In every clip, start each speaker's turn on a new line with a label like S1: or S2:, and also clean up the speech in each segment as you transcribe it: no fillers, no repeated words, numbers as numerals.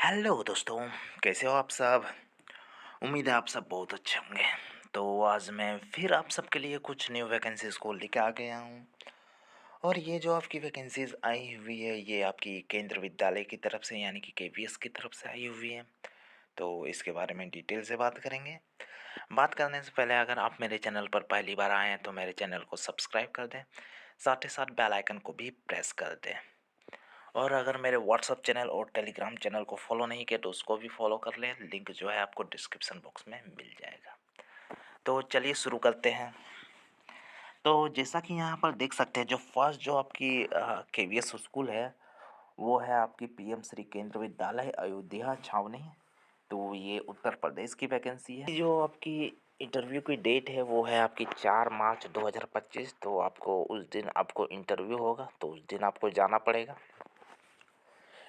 S1: Hello दोस्तों, कैसे हो आप सब? उम्मीद है आप सब बहुत अच्छे होंगे। तो आज मैं फिर आप सबके लिए कुछ न्यू वैकेंसीज़ को लेके आ गया हूँ। और ये जो आपकी वैकेंसीज़ आई हुई है, ये आपकी केंद्र विद्यालय की तरफ से यानी कि केवीएस की तरफ से आई हुई है। तो इसके बारे में डिटेल से बात करेंगे। बात करने से पहले अगर आप मेरे चैनल पर पहली बार आए हैं तो मेरे चैनल को सब्सक्राइब कर दें, साथ ही साथ बेल आइकन को भी प्रेस कर दें। और अगर मेरे व्हाट्सअप चैनल और टेलीग्राम चैनल को फॉलो नहीं किया तो उसको भी फॉलो कर लें। लिंक जो है आपको डिस्क्रिप्शन बॉक्स में मिल जाएगा। तो चलिए शुरू करते हैं। तो जैसा कि यहाँ पर देख सकते हैं, जो फर्स्ट जो आपकी केवीएस स्कूल है वो है आपकी पीएम श्री केंद्र विद्यालय अयोध्या छावनी। तो ये उत्तर प्रदेश की वैकेंसी है। जो आपकी इंटरव्यू की डेट है वो है आपकी 4 मार्च 2025। तो आपको उस दिन आपको इंटरव्यू होगा, तो उस दिन आपको जाना पड़ेगा।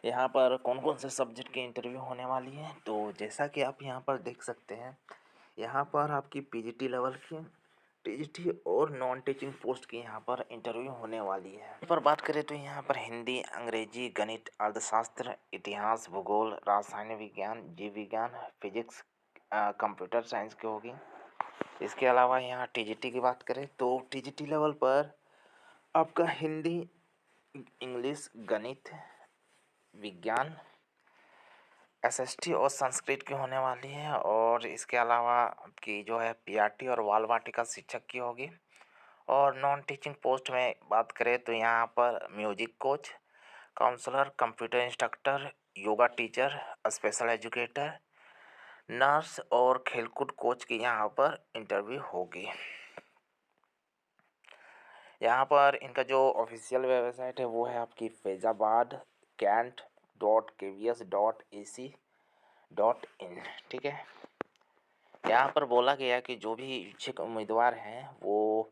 S1: यहाँ पर कौन कौन से सब्जेक्ट की इंटरव्यू होने वाली है, तो जैसा कि आप यहाँ पर देख सकते हैं, यहाँ पर आपकी पीजीटी लेवल की, टीजीटी और नॉन टीचिंग पोस्ट की यहाँ पर इंटरव्यू होने वाली है। यहाँ पर बात करें तो यहाँ पर हिंदी, अंग्रेजी, गणित, अर्थशास्त्र, इतिहास, भूगोल, रसायन विज्ञान, जीव विज्ञान, फिजिक्स, कंप्यूटर साइंस की होगी। इसके अलावा यहाँ टीजीटी की बात करें तो टीजीटी लेवल पर आपका हिंदी, इंग्लिश, गणित, विज्ञान, एसएसटी और संस्कृत की होने वाली है। और इसके अलावा आपकी जो है पीआरटी और बाल वाटिका शिक्षक की होगी। और नॉन टीचिंग पोस्ट में बात करें तो यहाँ पर music coach, counsellor, computer instructor, yoga teacher, special educator, nurse और खेलकूद कोच की यहाँ पर इंटरव्यू होगी। यहाँ पर इनका जो ऑफिशियल वेबसाइट है वो है आपकी फैजाबाद कैंट .kvs.ac.in। ठीक है। यहाँ पर बोला गया कि जो भी इच्छुक उम्मीदवार हैं वो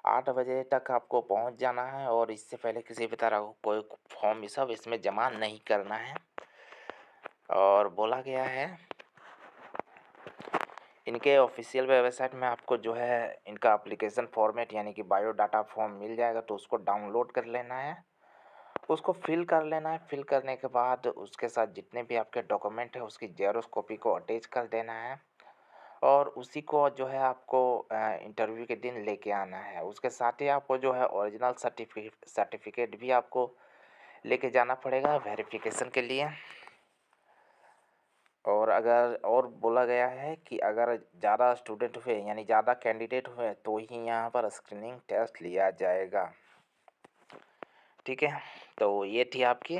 S1: 8 बजे तक आपको पहुँच जाना है और इससे पहले किसी भी तरह का कोई फॉर्म ये सब इसमें जमा नहीं करना है। और बोला गया है इनके ऑफिशियल वेबसाइट में आपको जो है इनका एप्लीकेशन फॉर्मेट यानी कि बायोडाटा फॉर्म मिल जाएगा, तो उसको डाउनलोड कर लेना है, उसको फिल कर लेना है। फिल करने के बाद उसके साथ जितने भी आपके डॉक्यूमेंट है उसकी जेरॉक्स कॉपी को अटैच कर देना है और उसी को जो है आपको इंटरव्यू के दिन लेके आना है। उसके साथ ही आपको जो है ओरिजिनल सर्टिफिकेट भी आपको लेके जाना पड़ेगा वेरिफिकेशन के लिए। और अगर और बोला गया है कि अगर ज़्यादा स्टूडेंट हुए यानी ज़्यादा कैंडिडेट हुए तो ही यहाँ पर स्क्रीनिंग टेस्ट लिया जाएगा। ठीक है। तो ये थी आपकी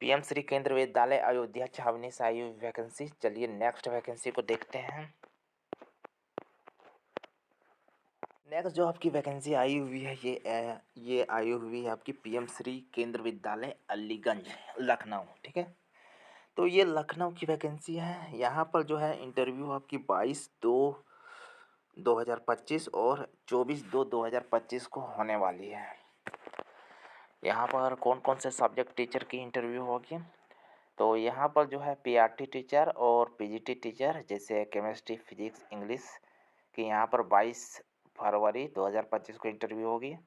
S1: पीएम श्री केंद्र विद्यालय अयोध्या छावनी से आई हुई वैकेंसी। चलिए नेक्स्ट वैकेंसी को देखते हैं। नेक्स्ट जो आपकी वैकेंसी आई हुई है ये आई हुई है आपकी पीएम श्री केंद्र विद्यालय अलीगंज लखनऊ। ठीक है। तो ये लखनऊ की वैकेंसी है। यहाँ पर जो है इंटरव्यू आपकी 22/2/2025 और 24/2/2025 को होने वाली है। यहाँ पर कौन कौन से सब्जेक्ट टीचर की इंटरव्यू होगी, तो यहाँ पर जो है पीआरटी टीचर और पीजीटी टीचर जैसे केमिस्ट्री, फिजिक्स, इंग्लिश की यहाँ पर 22 फरवरी 2025 को इंटरव्यू होगी।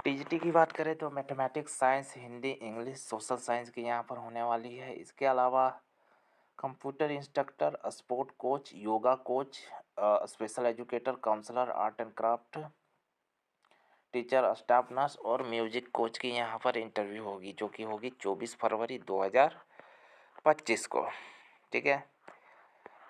S1: टीजीटी की बात करें तो mathematics, science, Hindi, English, social science की यहाँ पर होने वाली है। इसके अलावा computer instructor, sport coach, yoga coach, special educator, counsellor, art and craft teacher, staff nurse और म्यूजिक कोच की यहाँ पर इंटरव्यू होगी, जो कि होगी 24 फरवरी 2025 को। ठीक है।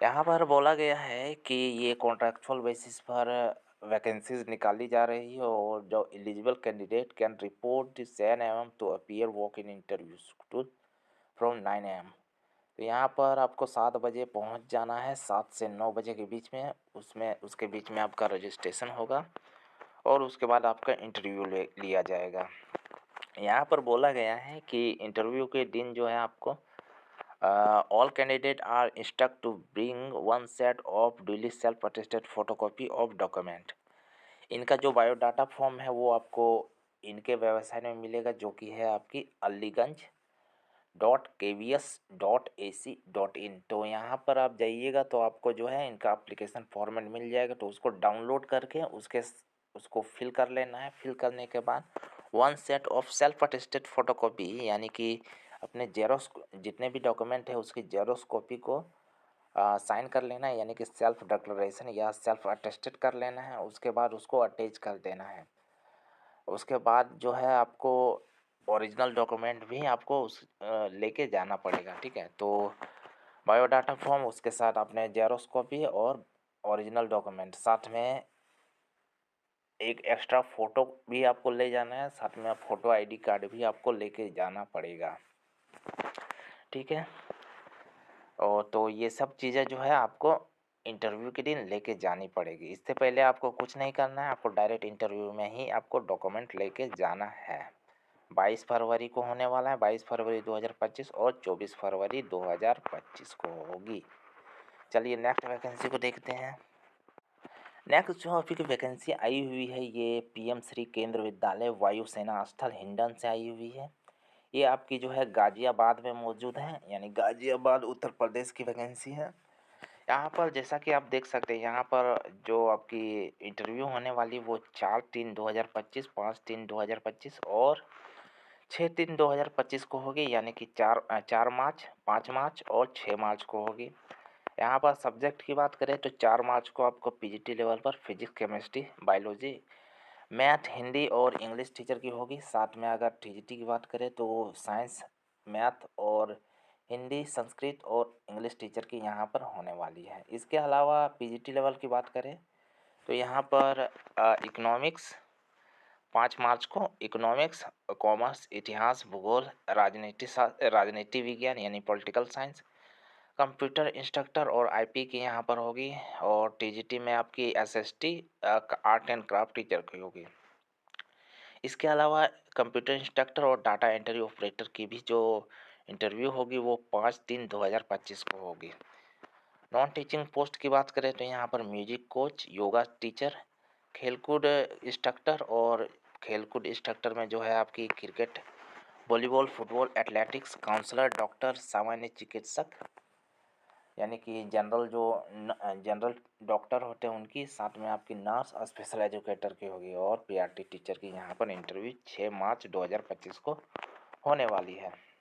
S1: यहाँ पर बोला गया है कि ये कॉन्ट्रैक्चुअल बेसिस पर वैकेंसीज निकाली जा रही है और जो eligible candidate can report 10 AM to appear walk in interviews to from 9 AM। तो यहाँ पर आपको 7 बजे पहुँच जाना है, 7 से 9 बजे के बीच में। उसके बीच में आपका रजिस्ट्रेशन होगा और उसके बाद आपका इंटरव्यू लिया जाएगा। यहाँ पर बोला गया है कि इंटरव्यू के दिन जो है आपको all candidate are instruct to bring 1 set of duly self attested photocopy of document. इनका जो बायोडाटा फॉर्म है वो आपको इनके वेबसाइट में मिलेगा, जो कि है आपकी अलीगंज.kvs.ac.in। तो यहाँ पर आप जाइएगा तो आपको जो है इनका एप्लीकेशन फॉर्मेट मिल जाएगा, तो उसको डाउनलोड करके उसको फिल कर लेना है। फिल करने के बाद 1 set of self attested photocopy यानी कि अपने जेरोक्स जितने भी डॉक्यूमेंट है उसकी जेरोक्स कॉपी को साइन कर लेना है, यानी कि सेल्फ डिक्लेरेशन या सेल्फ अटेस्टेड कर लेना है। उसके बाद उसको अटैच कर देना है। उसके बाद जो है आपको ओरिजिनल डॉक्यूमेंट भी आपको लेके जाना पड़ेगा, ठीक है। तो बायोडाटा फॉर्म, उसके साथ अपने जेरोक्स कॉपी और ओरिजिनल डॉक्यूमेंट, साथ में एक एक्स्ट्रा फ़ोटो भी आपको ले जाना है, साथ में फ़ोटो आईडी कार्ड भी आपको लेके जाना पड़ेगा, ठीक है। और तो ये सब चीज़ें जो है आपको इंटरव्यू के दिन लेके जानी पड़ेगी। इससे पहले आपको कुछ नहीं करना है, आपको डायरेक्ट इंटरव्यू में ही आपको डॉक्यूमेंट लेके जाना है। 22 फरवरी को होने वाला है, 22 फरवरी 2025 और 24 फरवरी 2025 को होगी। चलिए नेक्स्ट वैकेंसी को देखते हैं। नेक्स्ट जो आपकी वैकेंसी आई हुई है ये पीएम श्री केंद्र विद्यालय वायुसेना स्थल हिंडन से आई हुई है। ये आपकी जो है गाजियाबाद में मौजूद है, यानी गाजियाबाद उत्तर प्रदेश की वैकेंसी है। यहाँ पर जैसा कि आप देख सकते हैं, यहाँ पर जो आपकी इंटरव्यू होने वाली वो 4/3/2025, 5/3/2025 और 6/3/2025 को होगी, यानी कि 4 मार्च, 5 मार्च और 6 मार्च को होगी। यहाँ पर सब्जेक्ट की बात करें तो 4 मार्च को आपको पीजीटी लेवल पर physics, chemistry, biology, math, Hindi और इंग्लिश टीचर की होगी। साथ में अगर टीजीटी की बात करें तो साइंस, मैथ और हिंदी, संस्कृत और इंग्लिश टीचर की यहाँ पर होने वाली है। इसके अलावा पीजीटी लेवल की बात करें तो यहाँ पर इकोनॉमिक्स 5 मार्च को, इकोनॉमिक्स, कॉमर्स, इतिहास, भूगोल, राजनीति विज्ञान यानी पॉलिटिकल साइंस, कंप्यूटर इंस्ट्रक्टर और आईपी की यहाँ पर होगी। और टीजीटी में आपकी SST art and craft teacher की होगी। इसके अलावा कंप्यूटर इंस्ट्रक्टर और डाटा एंट्री ऑपरेटर की भी जो इंटरव्यू होगी वो 5/3/2025 को होगी। नॉन टीचिंग पोस्ट की बात करें तो यहाँ पर म्यूजिक कोच, योगा टीचर, खेलकूद इंस्ट्रक्टर और खेलकूद इंस्ट्रक्टर में जो है आपकी cricket, volleyball, football, athletics, counsellor, doctor, सामान्य चिकित्सक यानी कि जनरल डॉक्टर होते हैं उनकी, साथ में आपकी नर्स, स्पेशल एजुकेटर की होगी और पीआरटी टीचर की यहाँ पर इंटरव्यू 6 मार्च 2025 को होने वाली है।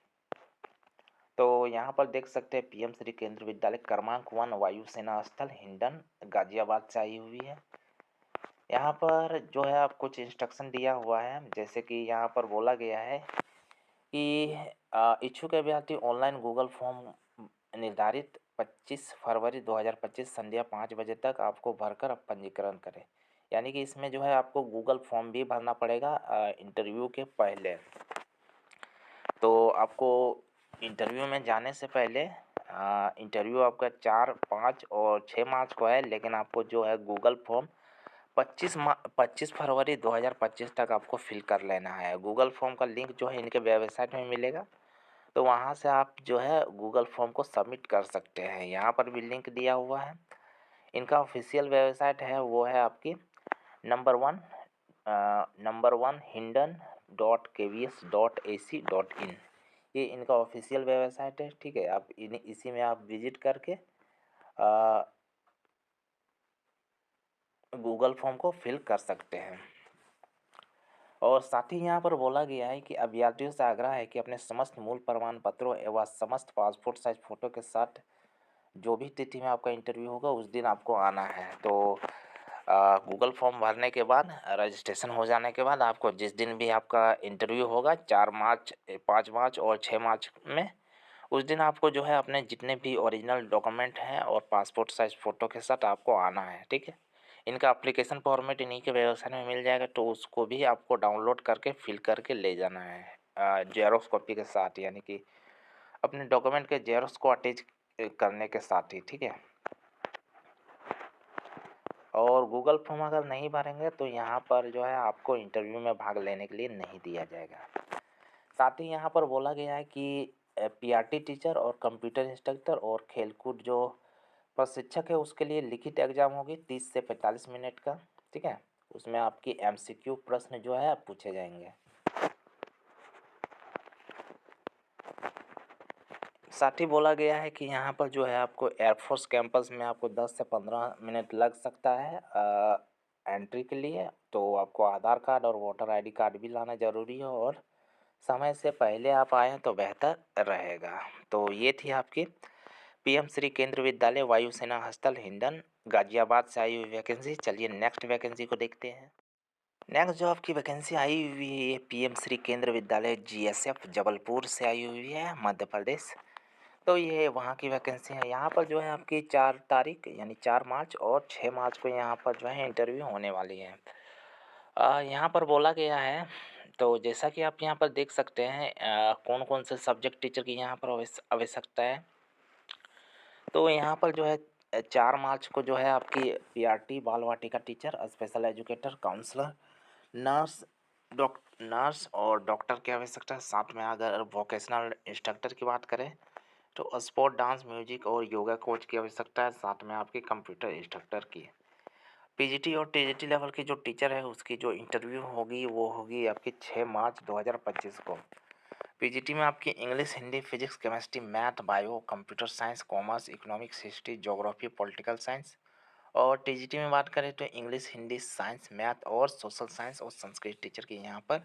S1: तो यहाँ पर देख सकते हैं पीएम श्री केंद्र विद्यालय क्रमांक 1 वायुसेना स्थल हिंडन गाजियाबाद से आई हुई है। यहाँ पर जो है आप कुछ इंस्ट्रक्शन दिया हुआ है, जैसे कि यहाँ पर बोला गया है कि इच्छुक अभ्यर्थी ऑनलाइन गूगल फॉर्म निर्धारित 25 फरवरी 2025 संध्या 5 बजे तक आपको भरकर अब पंजीकरण करें। यानी कि इसमें जो है आपको गूगल फॉर्म भी भरना पड़ेगा इंटरव्यू के पहले। तो आपको इंटरव्यू में जाने से पहले इंटरव्यू आपका 4, 5 और 6 मार्च को है, लेकिन आपको जो है गूगल फॉर्म 25 फरवरी 2025 तक आपको फिल कर लेना है। गूगल फॉर्म का लिंक जो है इनके वेबसाइट में मिलेगा, तो वहाँ से आप जो है गूगल फॉर्म को सबमिट कर सकते हैं। यहाँ पर भी लिंक दिया हुआ है। इनका ऑफिशियल वेबसाइट है वो है आपकी नंबर 1 hinden.kvs.ac.in, ये इनका ऑफिशियल वेबसाइट है, ठीक है। आप इसी में आप विजिट करके गूगल फॉर्म को फिल कर सकते हैं। और साथ ही यहाँ पर बोला गया है कि अभ्यर्थियों से आग्रह है कि अपने समस्त मूल प्रमाण पत्रों एवं समस्त पासपोर्ट साइज फ़ोटो के साथ जो भी तिथि में आपका इंटरव्यू होगा उस दिन आपको आना है। तो गूगल फॉर्म भरने के बाद, रजिस्ट्रेशन हो जाने के बाद आपको जिस दिन भी आपका इंटरव्यू होगा 4 मार्च, 5 मार्च और 6 मार्च में, उस दिन आपको जो है अपने जितने भी ओरिजिनल डॉक्यूमेंट हैं और पासपोर्ट साइज फ़ोटो के साथ आपको आना है, ठीक है। इनका एप्लीकेशन फॉर्मेट इन्हीं के वेबसाइट में मिल जाएगा, तो उसको भी आपको डाउनलोड करके फिल करके ले जाना है जेरोक्स कॉपी के साथ, यानी कि अपने डॉक्यूमेंट के जेरोक्स को अटैच करने के साथ ही, ठीक है। और गूगल फॉर्म अगर नहीं भरेंगे तो यहाँ पर जो है आपको इंटरव्यू में भाग लेने के लिए नहीं दिया जाएगा। साथ ही यहाँ पर बोला गया है कि पीआरटी टीचर और कंप्यूटर इंस्ट्रक्टर और खेलकूद जो प्रशिक्षक है उसके लिए लिखित एग्जाम होगी 30 से 45 मिनट का, ठीक है। उसमें आपकी एमसीक्यू प्रश्न जो है पूछे जाएंगे। साथ ही बोला गया है कि यहाँ पर जो है आपको एयरफोर्स कैंपस में आपको 10 से 15 मिनट लग सकता है एंट्री के लिए। तो आपको आधार कार्ड और वोटर आईडी कार्ड भी लाना ज़रूरी है और समय से पहले आप आएँ तो बेहतर रहेगा। तो ये थी आपकी पीएम श्री केंद्रीय विद्यालय वायुसेना हस्टल हिंडन गाज़ियाबाद से आई हुई वैकेंसी। चलिए नेक्स्ट वैकेंसी को देखते हैं। नेक्स्ट जो आपकी वैकेंसी आई हुई है ये पीएम श्री केंद्रीय विद्यालय जीएसएफ जबलपुर से आई हुई है, मध्य प्रदेश। तो ये वहाँ की वैकेंसी है। यहाँ पर जो है आपकी 4 तारीख यानी 4 मार्च और 6 मार्च को यहाँ पर जो है इंटरव्यू होने वाली है। यहाँ पर बोला गया है, तो जैसा कि आप यहाँ पर देख सकते हैं कौन-कौन से सब्जेक्ट टीचर की यहाँ पर आवश्यकता है। तो यहाँ पर जो है 4 मार्च को जो है आपकी PRT Bal Vatika teacher, special educator, counsellor, nurse, nurse और डॉक्टर की आवश्यकता है। साथ में अगर वोकेशनल इंस्ट्रक्टर की बात करें तो स्पोर्ट, डांस, म्यूजिक और योगा कोच की आवश्यकता है। साथ में आपकी कंप्यूटर इंस्ट्रक्टर की। पीजीटी और टीजीटी लेवल की जो टीचर है उसकी जो इंटरव्यू होगी वो होगी आपकी 6 मार्च 2025 को। पीजीटी में आपकी English, Hindi, physics, chemistry, math, bio, computer science, commerce, economics, history, geography, political science. और टीजीटी में बात करें तो इंग्लिश, हिंदी, साइंस, मैथ और सोशल साइंस और संस्कृत टीचर की यहाँ पर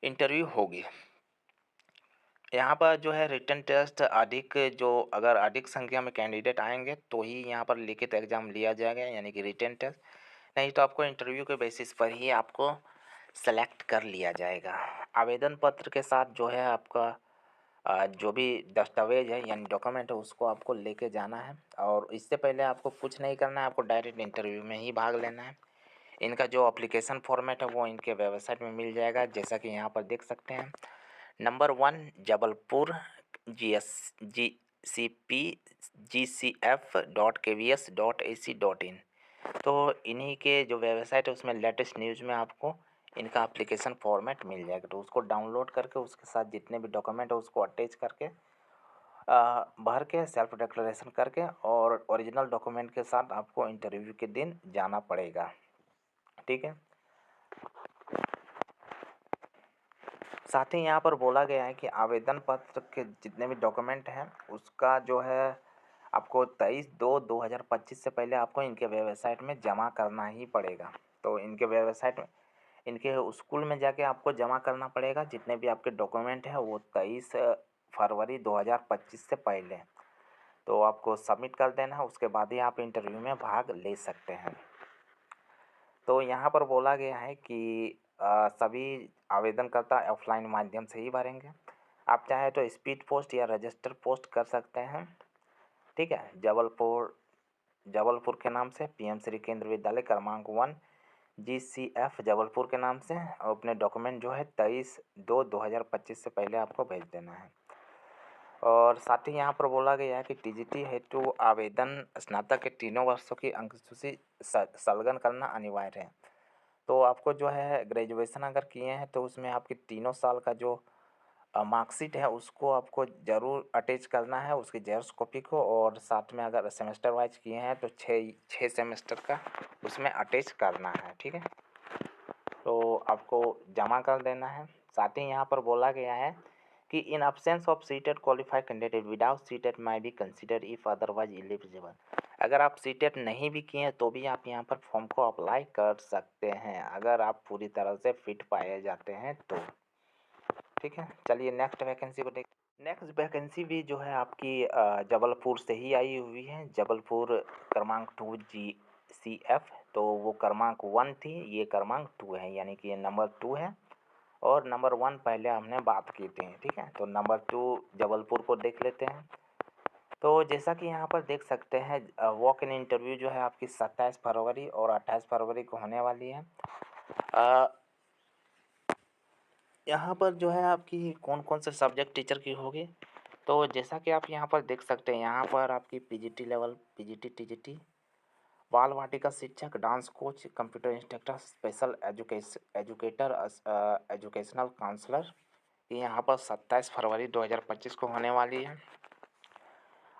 S1: इंटरव्यू होगी। यहाँ पर जो है रिटन टेस्ट अगर अधिक संख्या में कैंडिडेट आएंगे तो ही यहाँ पर लिखित एग्जाम लिया जाएगा, यानी कि रिटन टेस्ट। नहीं तो आपको इंटरव्यू के बेसिस पर ही आपको सेलेक्ट कर लिया जाएगा। आवेदन पत्र के साथ जो है आपका जो भी दस्तावेज है यानी डॉक्यूमेंट है उसको आपको लेके जाना है। और इससे पहले आपको कुछ नहीं करना है, आपको डायरेक्ट इंटरव्यू में ही भाग लेना है। इनका जो एप्लीकेशन फॉर्मेट है वो इनके वेबसाइट में मिल जाएगा, जैसा कि यहाँ पर देख सकते हैं। Number 1 Jabalpur gcp.kvs.ac.in। तो इन्हीं के जो वेबसाइट है उसमें लेटेस्ट न्यूज़ में आपको इनका एप्लीकेशन फॉर्मेट मिल जाएगा। तो उसको डाउनलोड करके उसके साथ जितने भी डॉक्यूमेंट है उसको अटैच करके भर के सेल्फ डिक्लेरेशन करके और ओरिजिनल डॉक्यूमेंट के साथ आपको इंटरव्यू के दिन जाना पड़ेगा। ठीक है। साथ ही यहाँ पर बोला गया है कि आवेदन पत्र के जितने भी डॉक्यूमेंट हैं उसका जो है आपको 23/2/2025 से पहले आपको इनके वेबसाइट में जमा करना ही पड़ेगा। तो इनके वेबसाइट में इनके स्कूल में जाके आपको जमा करना पड़ेगा जितने भी आपके डॉक्यूमेंट हैं वो 23 फरवरी 2025 से पहले। तो आपको सबमिट कर देना है, उसके बाद ही आप इंटरव्यू में भाग ले सकते हैं। तो यहाँ पर बोला गया है कि सभी आवेदनकर्ता ऑफलाइन माध्यम से ही भरेंगे। आप चाहे तो स्पीड पोस्ट या रजिस्टर पोस्ट कर सकते हैं। ठीक है। जबलपुर के नाम से पीएम श्री केंद्रीय विद्यालय क्रमांक 1 जीसीएफ जबलपुर के नाम से अपने डॉक्यूमेंट जो है 23/2/2025 से पहले आपको भेज देना है। और साथ ही यहाँ पर बोला गया है कि टीजीटी हेतु आवेदन स्नातक के तीनों वर्षों की अंकसूची संलग्न करना अनिवार्य है। तो आपको जो है ग्रेजुएशन अगर किए हैं तो उसमें आपकी 3 साल का जो मार्कशीट है उसको आपको ज़रूर अटैच करना है, उसकी जेरॉक्स कॉपी को। और साथ में अगर सेमेस्टर वाइज किए हैं तो 6 सेमेस्टर का उसमें अटैच करना है। ठीक है। तो आपको जमा कर देना है। साथ ही यहाँ पर बोला गया है कि in absence of CTET qualified candidate without CTET my be consider if otherwise eligible. अगर आप सीटेट नहीं भी किए हैं तो भी आप यहाँ पर फॉर्म को अप्लाई कर सकते हैं अगर आप पूरी तरह से फिट पाए जाते हैं तो। ठीक है। चलिए नेक्स्ट वैकेंसी को देख। नेक्स्ट वैकेंसी भी जो है आपकी जबलपुर से ही आई हुई है। जबलपुर क्रमांक 2 GCF। तो वो क्रमांक 1 थी, ये क्रमांक 2 है, यानी कि ये नंबर 2 है और नंबर 1 पहले हमने बात की थी। ठीक है। तो नंबर 2 जबलपुर को देख लेते हैं। तो जैसा कि यहाँ पर देख सकते हैं वॉक इन इंटरव्यू जो है आपकी 27 फरवरी और 28 फरवरी को होने वाली है। यहाँ पर जो है आपकी कौन कौन से सब्जेक्ट टीचर की होगी, तो जैसा कि आप यहाँ पर देख सकते हैं यहाँ पर आपकी पीजीटी लेवल, पीजीटी, टीजीटी, बाल वाटिका शिक्षक, dance coach, computer instructor, special educator, educational counsellor, ये यहाँ पर 27 फरवरी 2025 को होने वाली है।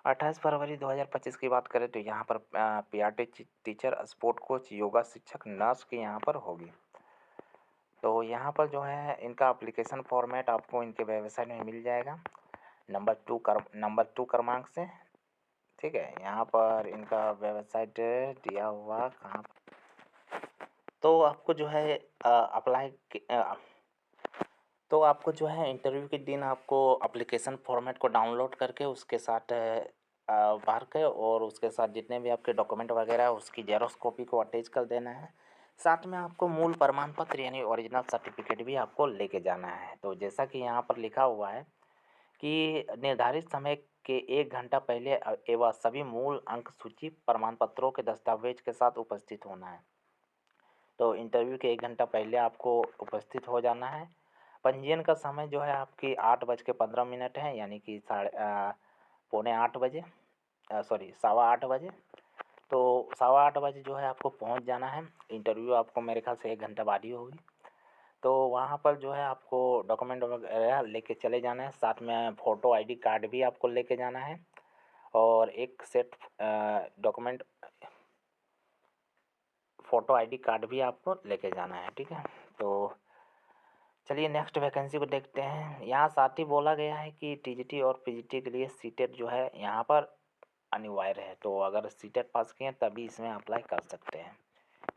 S1: 28 फरवरी 2025 की बात करें तो यहाँ पर PRT teacher, sport coach, yoga शिक्षक, नर्स की यहाँ पर होगी। तो यहाँ पर जो है इनका एप्लीकेशन फॉर्मेट आपको इनके वेबसाइट में मिल जाएगा नंबर 2 क्रमांक से। ठीक है। यहाँ पर इनका वेबसाइट दिया हुआ कहाँ, तो आपको जो है तो आपको जो है इंटरव्यू के दिन आपको एप्लीकेशन फॉर्मेट को डाउनलोड करके उसके साथ भर के और उसके साथ जितने भी आपके डॉक्यूमेंट वगैरह है उसकी जेरॉक्स कॉपी को अटैच कर देना है। साथ में आपको मूल प्रमाण पत्र यानी ओरिजिनल सर्टिफिकेट भी आपको लेके जाना है। तो जैसा कि यहाँ पर लिखा हुआ है कि निर्धारित समय के 1 घंटा पहले एवं सभी मूल अंक सूची प्रमाण पत्रों के दस्तावेज के साथ उपस्थित होना है। तो इंटरव्यू के 1 घंटा पहले आपको उपस्थित हो जाना है। पंजीयन का समय जो है आपकी 8:15 है, यानी कि पौने 8 बजे, सॉरी 8:15 बजे। तो 8:15 बजे जो है आपको पहुंच जाना है। इंटरव्यू आपको मेरे ख्याल से 1 घंटा बाद ही होगी। तो वहाँ पर जो है आपको डॉक्यूमेंट वगैरह लेके चले जाना है। साथ में फ़ोटो आईडी कार्ड भी आपको लेके जाना है और एक set document photo ID card भी आपको लेके जाना है, ठीक है। तो चलिए नेक्स्ट वैकेंसी को देखते हैं। यहाँ साथ ही बोला गया है कि टीजीटी और पीजीटी के लिए सीटेट जो है यहाँ पर अनिवार्य है। तो अगर सीटेट पास किए हैं तभी इसमें अप्लाई कर सकते हैं।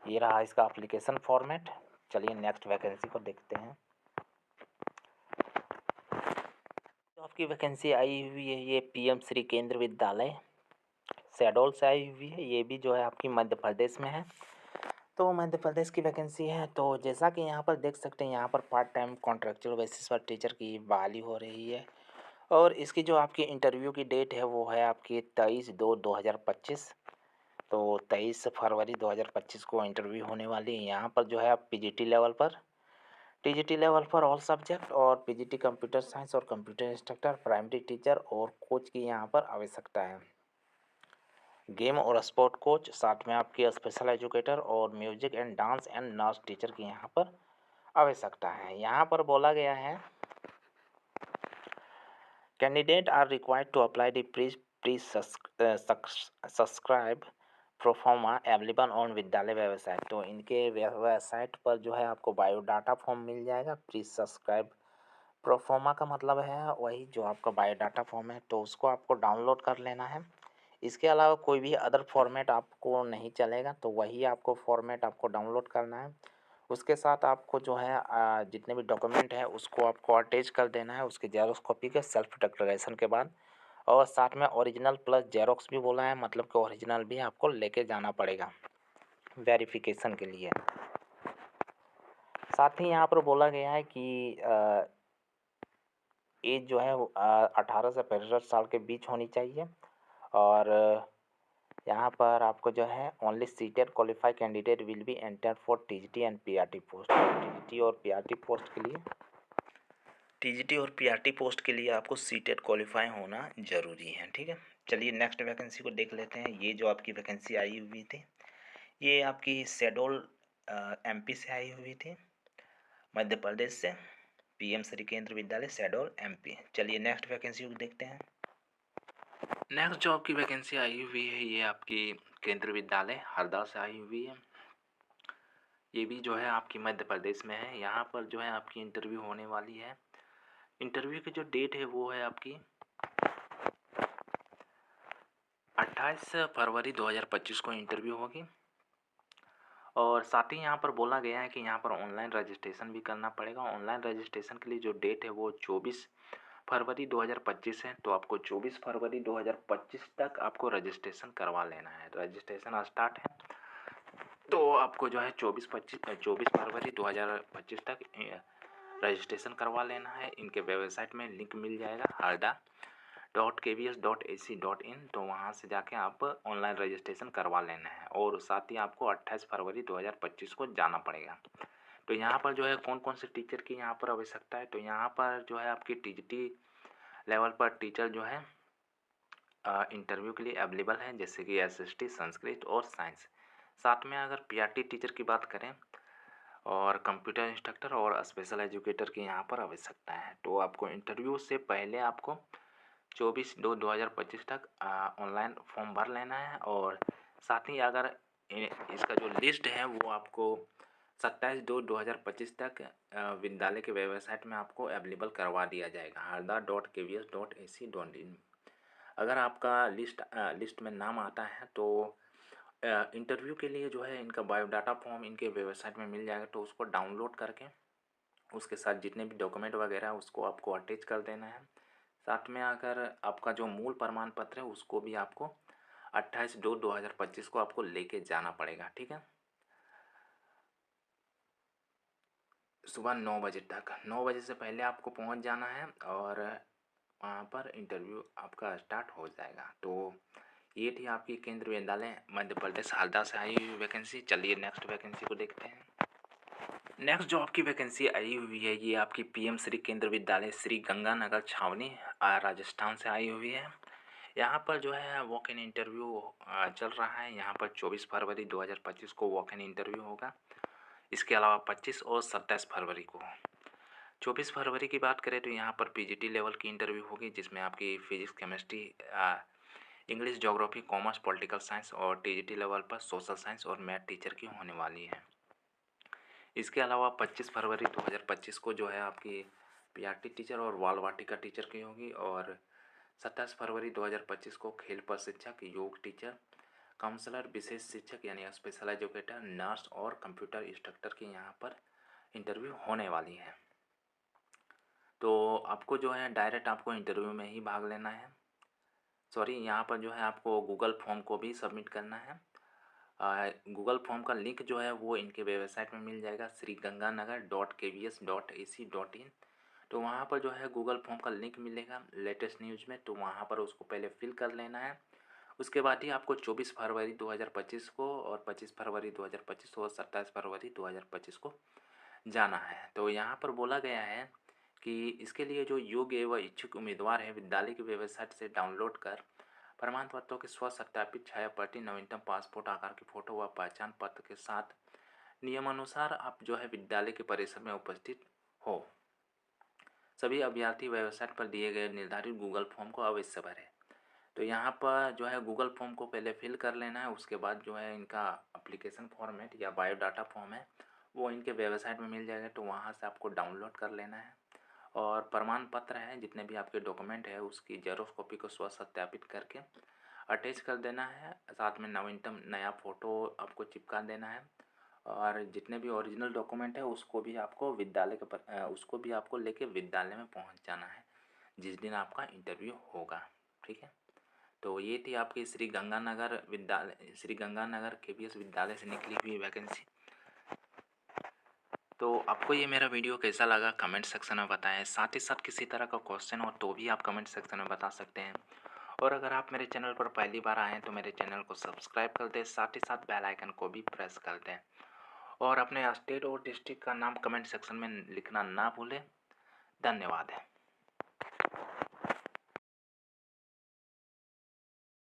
S1: ये रहा इसका एप्लीकेशन फॉर्मेट। चलिए नेक्स्ट वैकेंसी को देखते हैं। तो आपकी वैकेंसी आई हुई है ये पीएम श्री केंद्र विद्यालय शहडोल से आई हुई है। ये भी जो है आपकी मध्य प्रदेश में है। तो मध्य प्रदेश की वैकेंसी है। तो जैसा कि यहाँ पर देख सकते हैं, यहाँ पर पार्ट टाइम कॉन्ट्रेक्चुअल बेसिस पर टीचर की बहाली हो रही है और इसकी जो आपकी इंटरव्यू की डेट है वो है आपकी 23/2/2025। तो 23 फरवरी 2025 को इंटरव्यू होने वाली है। यहाँ पर जो है आप टीजीटी लेवल पर ऑल सब्जेक्ट और पीजीटी कंप्यूटर साइंस और कंप्यूटर इंस्ट्रक्टर, प्राइमरी टीचर और कोच की यहाँ पर आवश्यकता है। गेम और स्पोर्ट कोच, साथ में आपकी स्पेशल एजुकेटर और music and dance and nurse teacher की यहाँ पर आवश्यकता है। यहाँ पर बोला गया है candidate are required to apply the pre subscribe proforma available on विद्यालय वेबसाइट। तो इनके वेबसाइट पर जो है आपको बायोडाटा फॉर्म मिल जाएगा। प्री सब्सक्राइब प्रोफॉर्मा का मतलब है वही जो आपका बायोडाटा फॉर्म है, तो उसको आपको डाउनलोड कर लेना है। इसके अलावा कोई भी अदर फॉर्मेट आपको नहीं चलेगा, तो वही आपको फॉर्मेट आपको डाउनलोड करना है। उसके साथ आपको जो है जितने भी डॉक्यूमेंट है उसको आपको अटैच कर देना है उसके जेरॉक्स कॉपी के सेल्फ डिक्लेरेशन के बाद। और साथ में ओरिजिनल प्लस जेरॉक्स भी बोला है, मतलब कि ओरिजिनल भी आपको लेके जाना पड़ेगा वेरिफिकेशन के लिए। साथ ही यहाँ पर बोला गया है कि एज जो है 18 से 65 साल के बीच होनी चाहिए। और यहाँ पर आपको जो है only seated qualified candidate will be enter for TGT and PRT post. TGT और पीआरटी पोस्ट के लिए आपको सीटेड क्वालिफाई होना ज़रूरी है, ठीक है। चलिए नेक्स्ट वैकेंसी को देख लेते हैं। ये जो आपकी वैकेंसी आई हुई थी ये आपकी शहडोल एमपी से आई हुई थी, मध्य प्रदेश से। पीएम श्री केंद्र विद्यालय शहडोल एमपी। चलिए नेक्स्ट वैकेंसी को देखते हैं। नेक्स्ट जो आपकी वैकेंसी आई हुई है ये आपकी केंद्र विद्यालय हरदा से आई हुई है। ये भी जो है आपकी मध्य प्रदेश में है। यहाँ पर जो है आपकी इंटरव्यू होने वाली है। इंटरव्यू की जो डेट है वो है आपकी 28 फरवरी 2025 को इंटरव्यू होगी। और साथ ही यहाँ पर बोला गया है कि यहाँ पर ऑनलाइन रजिस्ट्रेशन भी करना पड़ेगा। ऑनलाइन रजिस्ट्रेशन के लिए जो डेट है वो 24 फरवरी 2025 है। तो आपको 24 फरवरी 2025 तक आपको रजिस्ट्रेशन करवा लेना है। रजिस्ट्रेशन स्टार्ट है तो आपको जो है 24 फरवरी 2025 तक रजिस्ट्रेशन करवा लेना है। इनके वेबसाइट में लिंक मिल जाएगा harda.kvs.ac.in। तो वहाँ से जाके आप ऑनलाइन रजिस्ट्रेशन करवा लेना है और साथ ही आपको 28 फरवरी 2025 को जाना पड़ेगा। तो यहाँ पर जो है कौन कौन से टीचर की यहाँ पर आवश्यकता है, तो यहाँ पर जो है आपकी टीजीटी लेवल पर टीचर जो है इंटरव्यू के लिए अवेलेबल है, जैसे कि एसएसटी, संस्कृत और साइंस। साथ में अगर पीआरटी टीचर की बात करें और कंप्यूटर इंस्ट्रक्टर और स्पेशल एजुकेटर की यहाँ पर आवश्यकता है। तो आपको इंटरव्यू से पहले आपको 24/2/2025 तक ऑनलाइन फॉर्म भर लेना है। और साथ ही अगर इसका जो लिस्ट है वो आपको 27/2/2025 तक विद्यालय के वेबसाइट में आपको अवेलेबल करवा दिया जाएगा harda.kvs.ac.in। अगर आपका लिस्ट में नाम आता है तो इंटरव्यू के लिए जो है इनका बायोडाटा फॉर्म इनके वेबसाइट में मिल जाएगा। तो उसको डाउनलोड करके
S2: उसके साथ जितने भी डॉक्यूमेंट वगैरह है उसको आपको अटैच कर देना है। साथ में अगर आपका जो मूल प्रमाण पत्र है उसको भी आपको 28/2/2025 को आपको लेके जाना पड़ेगा, ठीक है। सुबह 9 बजे तक, 9 बजे से पहले आपको पहुंच जाना है और वहाँ पर इंटरव्यू आपका स्टार्ट हो जाएगा। तो ये थी आपकी केंद्रीय विद्यालय मध्य प्रदेश हरदा से आई हुई वैकेंसी। चलिए नेक्स्ट वैकेंसी को देखते हैं। नेक्स्ट जो आपकी वैकेंसी आई हुई है ये आपकी पीएम श्री केंद्र विद्यालय श्री गंगानगर छावनी राजस्थान से आई हुई है। यहाँ पर जो है वॉक इन इंटरव्यू चल रहा है। यहाँ पर 24 फरवरी 2025 को वॉक इन इंटरव्यू होगा। इसके अलावा 25 और 27 फरवरी को। 24 फरवरी की बात करें तो यहाँ पर पीजीटी लेवल की इंटरव्यू होगी, जिसमें आपकी physics, chemistry, English, geography, commerce, political science और टीजीटी लेवल पर सोशल साइंस और मैथ टीचर की होने वाली है। इसके अलावा 25 फरवरी 2025 को जो है आपकी पीआरटी टीचर और बाल वाटिका टीचर की होगी और 27 फरवरी 2025 को खेल प्रशिक्षक, योग टीचर, काउंसलर, विशेष शिक्षक यानी स्पेशल एजुकेटर, नर्स और कंप्यूटर इंस्ट्रक्टर की यहाँ पर इंटरव्यू होने वाली है। तो आपको जो है डायरेक्ट आपको इंटरव्यू में ही भाग लेना है। सॉरी, यहाँ पर जो है आपको गूगल फॉर्म को भी सबमिट करना है। गूगल फॉर्म का लिंक जो है वो इनके वेबसाइट में मिल जाएगा, sriganganagara.kvs.ac.in। तो वहाँ पर जो है गूगल फॉर्म का लिंक मिलेगा लेटेस्ट न्यूज़ में, तो वहाँ पर उसको पहले फिल कर लेना है। उसके बाद ही आपको 24 फरवरी 2025 को और 25 फरवरी 2025 और 27 फरवरी 2025 को जाना है। तो यहाँ पर बोला गया है कि इसके लिए जो योग्य एवं इच्छुक उम्मीदवार हैं विद्यालय की वेबसाइट से डाउनलोड कर प्रमाण पत्रों की स्व सत्यापित छाया प्रति, नवीनतम पासपोर्ट आकार की फ़ोटो व पहचान पत्र के साथ नियमानुसार आप जो है विद्यालय के परिसर में उपस्थित हो। सभी अभ्यर्थी वेबसाइट पर दिए गए निर्धारित गूगल फॉर्म को अवश्य भरें। तो यहाँ पर जो है गूगल फॉर्म को पहले फिल कर लेना है। उसके बाद जो है इनका एप्लीकेशन फॉर्मेट या बायोडाटा फॉर्म है वो इनके वेबसाइट में मिल जाएगा, तो वहाँ से आपको डाउनलोड कर लेना है। और प्रमाण पत्र है, जितने भी आपके डॉक्यूमेंट है उसकी जेरोक्स कॉपी को स्व सत्यापित करके अटैच कर देना है। साथ में नवीनतम नया फ़ोटो आपको चिपका देना है और जितने भी ओरिजिनल डॉक्यूमेंट है उसको भी आपको उसको भी आपको लेके विद्यालय में पहुंच जाना है जिस दिन आपका इंटरव्यू होगा, ठीक है। तो ये थी आपकी श्री गंगानगर केवीएस विद्यालय से निकली हुई वैकेंसी। तो आपको ये मेरा वीडियो कैसा लगा कमेंट सेक्शन में बताएं। साथ ही साथ किसी तरह का क्वेश्चन हो तो भी आप कमेंट सेक्शन में बता सकते हैं। और अगर आप मेरे चैनल पर पहली बार आए हैं तो मेरे चैनल को सब्सक्राइब कर दें, साथ ही साथ बेल आइकन को भी प्रेस कर दें। और अपने स्टेट और डिस्ट्रिक्ट का नाम कमेंट सेक्शन में लिखना ना भूलें। धन्यवाद है।